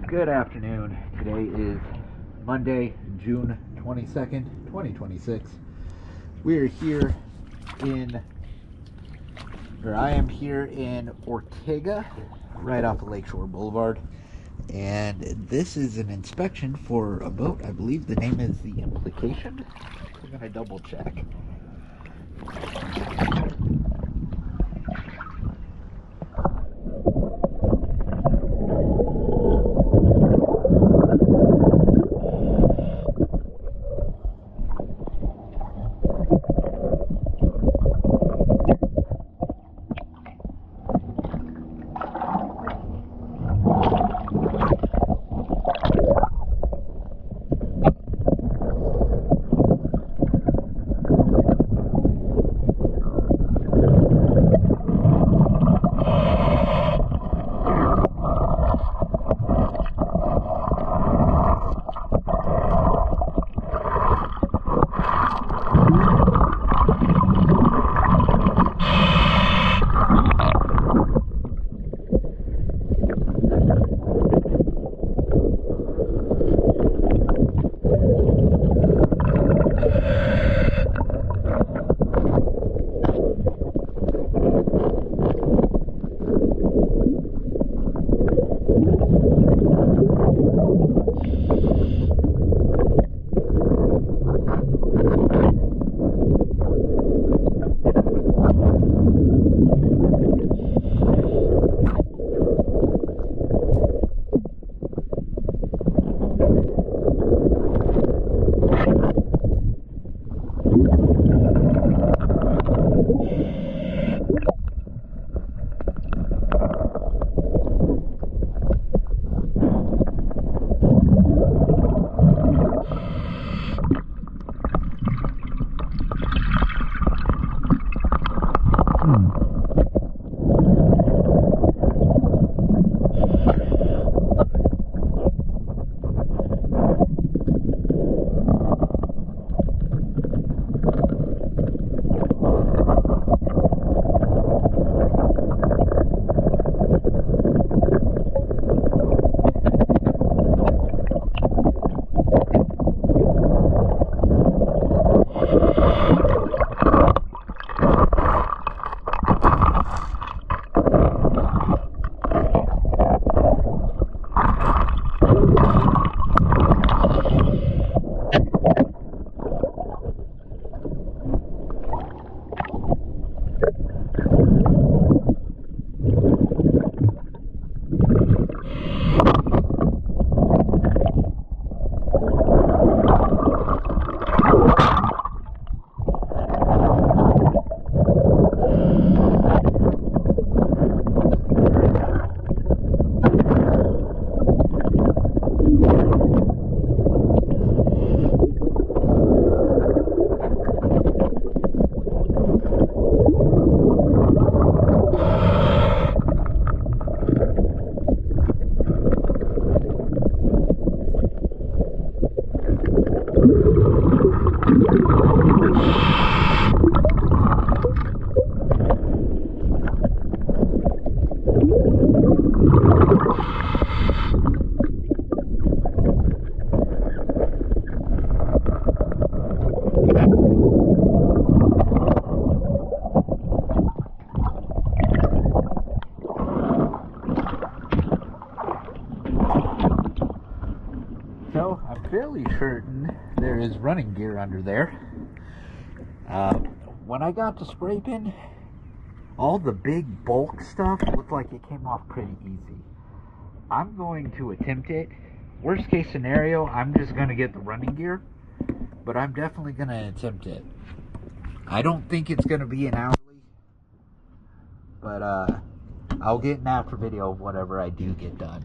Good afternoon. Today is Monday, June 22nd, 2026. We are here I am here in Ortega, right off of Lakeshore Boulevard. And this is an inspection for a boat. I believe the name is the Implication. We're going to double check. So I'm fairly certain there is running gear under there. When I got to scraping, all the big bulk stuff looked like it came off pretty easy. I'm going to attempt it. Worst case scenario, I'm just going to get the running gear, but I'm definitely going to attempt it. I don't think it's going to be an hourly, but I'll get an after video of whatever I do get done.